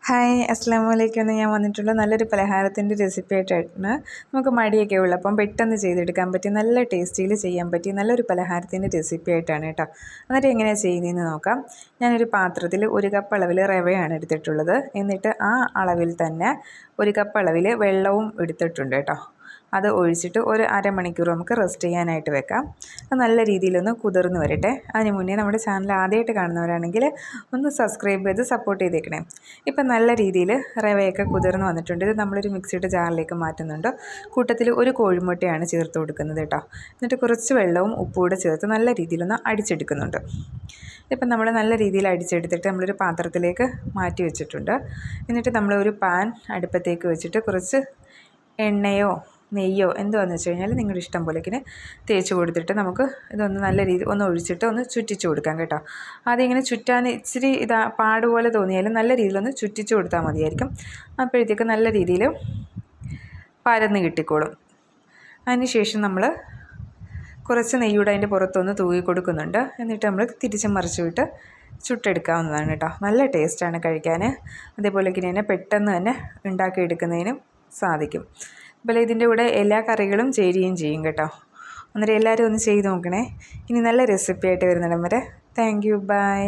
Hi അസ്സലാമലൈക്കും. എന്ന് ഞാൻ വന്നിട്ടുള്ള നല്ലൊരു പലഹാരത്തിൻ്റെ റെസിപ്പി ആയിട്ടാണ്. നമുക്ക് മടിയൊക്കെ ഉള്ളപ്പം പെട്ടെന്ന് ചെയ്തെടുക്കാൻ പറ്റിയ നല്ല ടേസ്റ്റിയിൽ ചെയ്യാൻ പറ്റിയ നല്ലൊരു പലഹാരത്തിൻ്റെ റെസിപ്പി ആയിട്ടാണ് കേട്ടോ. എന്നിട്ട് എങ്ങനെയാണ് ചെയ്യുന്നതെന്ന് നോക്കാം. ഞാനൊരു പാത്രത്തിൽ 1 കപ്പ് അളവിൽ റവയാണ് എടുത്തിട്ടുള്ളത്. എന്നിട്ട് ആ അളവിൽ തന്നെ 1 കപ്പ് അളവിൽ വെള്ളവും എടുത്തിട്ടുണ്ട് കേട്ടോ. അത് ഒഴിച്ചിട്ട് ഒരു അരമണിക്കൂർ നമുക്ക് റെസ്റ്റ് ചെയ്യാനായിട്ട് വെക്കാം. അത് നല്ല രീതിയിലൊന്ന് കുതിർന്ന് വരട്ടെ. അതിന് മുന്നേ നമ്മുടെ ചാനൽ ആദ്യമായിട്ട് കാണുന്നവരാണെങ്കിൽ ഒന്ന് സബ്സ്ക്രൈബ് ചെയ്ത് സപ്പോർട്ട് ചെയ്തേക്കണേ. ഇപ്പം നല്ല രീതിയിൽ റവയൊക്കെ കുതിർന്ന് വന്നിട്ടുണ്ട്. ഇത് നമ്മളൊരു മിക്സിയുടെ ജാറിലേക്ക് മാറ്റുന്നുണ്ട്. കൂട്ടത്തിൽ ഒരു കോഴിമുട്ടയാണ് ചേർത്ത് കൊടുക്കുന്നത് കേട്ടോ. എന്നിട്ട് കുറച്ച് വെള്ളവും ഉപ്പും കൂടെ ചേർത്ത് നല്ല രീതിയിലൊന്ന് അടിച്ചെടുക്കുന്നുണ്ട്. ഇപ്പം നമ്മൾ നല്ല രീതിയിൽ അടിച്ചെടുത്തിട്ട് നമ്മളൊരു പാത്രത്തിലേക്ക് മാറ്റി വെച്ചിട്ടുണ്ട്. എന്നിട്ട് നമ്മളൊരു പാൻ അടുപ്പത്തേക്ക് വെച്ചിട്ട് കുറച്ച് എണ്ണയോ നെയ്യോ എന്തുവാന്ന് വെച്ച് കഴിഞ്ഞാൽ നിങ്ങളുടെ ഇഷ്ടം പോലെക്കിന് തേച്ച് കൊടുത്തിട്ട് നമുക്ക് ഇതൊന്ന് നല്ല രീതി ഒന്ന് ഒഴിച്ചിട്ട് ഒന്ന് ചുറ്റിച്ച് കൊടുക്കാം കേട്ടോ. ആദ്യം ഇങ്ങനെ ചുറ്റാൻ ഇച്ചിരി പാടുപോലെ തോന്നിയാലും നല്ല രീതിയിലൊന്ന് ചുറ്റിച്ച് കൊടുത്താൽ മതിയായിരിക്കും. അപ്പോഴത്തേക്ക് നല്ല രീതിയിൽ പരന്ന് കിട്ടിക്കോളും. അതിന് ശേഷം നമ്മൾ കുറച്ച് നെയ്യൂടെ അതിൻ്റെ പുറത്തൊന്ന് തൂകി കൊടുക്കുന്നുണ്ട്. എന്നിട്ട് നമ്മൾ തിരിച്ച് മറിച്ച് വിട്ട് ചുട്ടെടുക്കാവുന്നതാണ് കേട്ടോ. നല്ല ടേസ്റ്റാണ് കഴിക്കാൻ. അതേപോലെ തന്നെ പെട്ടെന്ന് തന്നെ ഉണ്ടാക്കിയെടുക്കുന്നതിനും സാധിക്കും. അതുപോലെ ഇതിൻ്റെ കൂടെ എല്ലാ കറികളും ചേരുകയും ചെയ്യും കേട്ടോ. അന്നേരം എല്ലാവരും ഒന്ന് ചെയ്ത് നോക്കണേ. ഇനി നല്ല റെസിപ്പി ആയിട്ട് വരുന്നിടം വരെ താങ്ക് യു, ബൈ.